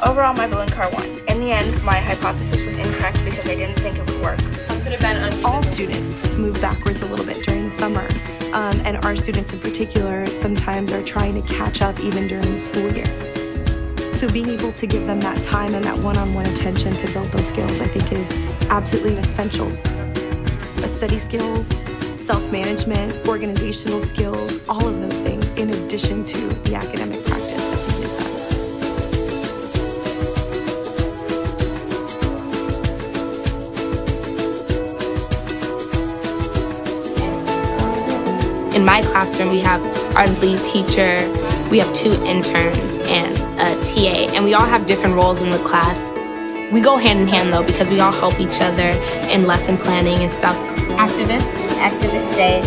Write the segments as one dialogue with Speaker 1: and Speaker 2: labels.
Speaker 1: Overall, my balloon car won. In the end, my hypothesis was incorrect because I didn't think it would work.
Speaker 2: Could have been uneven.
Speaker 3: All students move backwards a little bit during the summer, and our students in particular sometimes are trying to catch up even during the school year. So being able to give them that time and that one-on-one attention to build those skills, I think, is absolutely essential. Study skills, self-management, organizational skills, all of those things in addition to the academic practice that they give them.
Speaker 4: In my classroom, we have our lead teacher, we have 2 interns, and a TA, and we all have different roles in the class. We go hand in hand though, because we all help each other in lesson planning and stuff.
Speaker 5: Activists say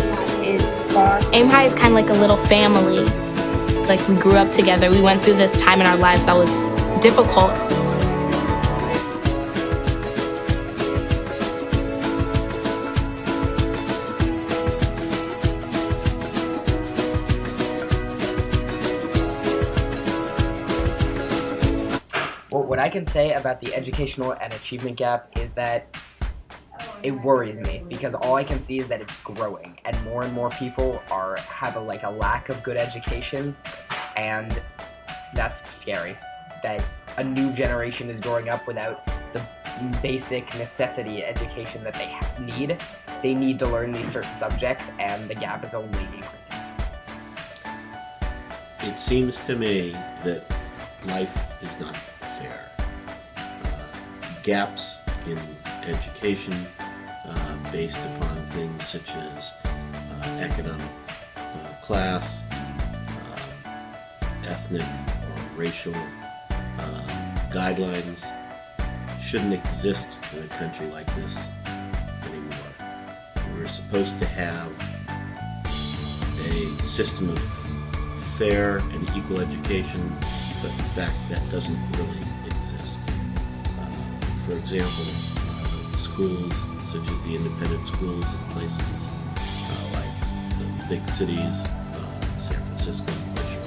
Speaker 5: is far.
Speaker 4: Aim High is kind of like a little family. Like, we grew up together. We went through this time in our lives that was difficult.
Speaker 6: Well, what I can say about the educational and achievement gap is that it worries me, because all I can see is that it's growing and more people have a lack of good education, and that's scary. That a new generation is growing up without the basic necessity education that they need. They need to learn these certain subjects, and the gap is only increasing.
Speaker 7: It seems to me that life is not fair. Gaps in education based upon things such as economic class, ethnic or racial guidelines shouldn't exist in a country like this anymore. We're supposed to have a system of fair and equal education, but in fact that doesn't really exist. For example, schools such as the independent schools in places like the big cities, San Francisco,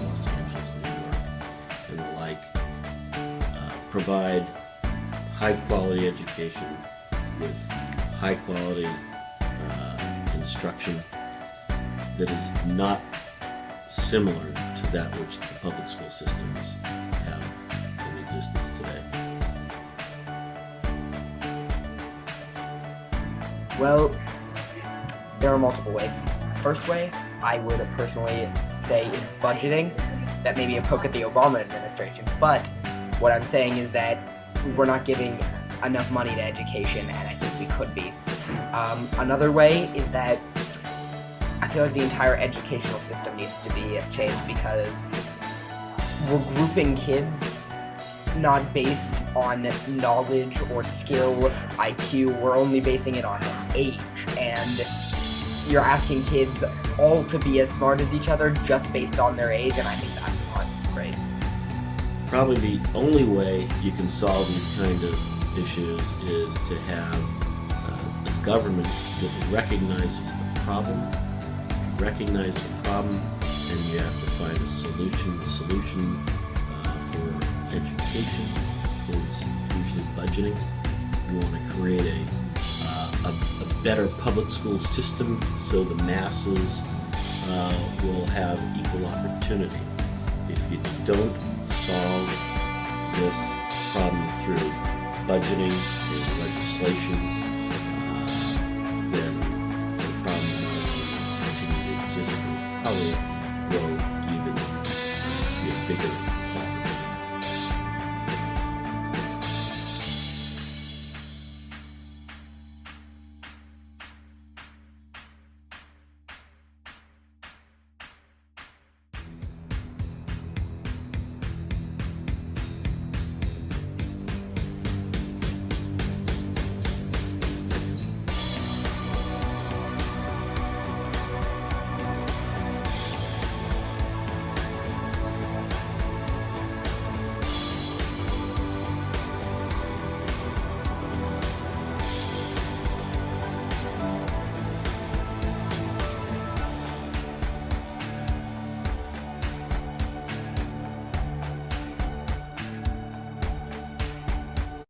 Speaker 7: Los Angeles, New York, and the like, provide high quality education with high quality instruction that is not similar to that which the public school systems have in existence today.
Speaker 6: Well, there are multiple ways. First way, I would personally say, is budgeting. That may be a poke at the Obama administration, but what I'm saying is that we're not giving enough money to education, and I think we could be. Another way is that I feel like the entire educational system needs to be changed, because we're grouping kids not based on knowledge or skill, IQ. We're only basing it on age, and you're asking kids all to be as smart as each other just based on their age, and I think that's not great.
Speaker 7: Probably the only way you can solve these kind of issues is to have a government that recognizes the problem, recognize the problem, and you have to find a solution. The solution for education is usually budgeting. You want to create a better public school system so the masses will have equal opportunity. If you don't solve this problem through budgeting and legislation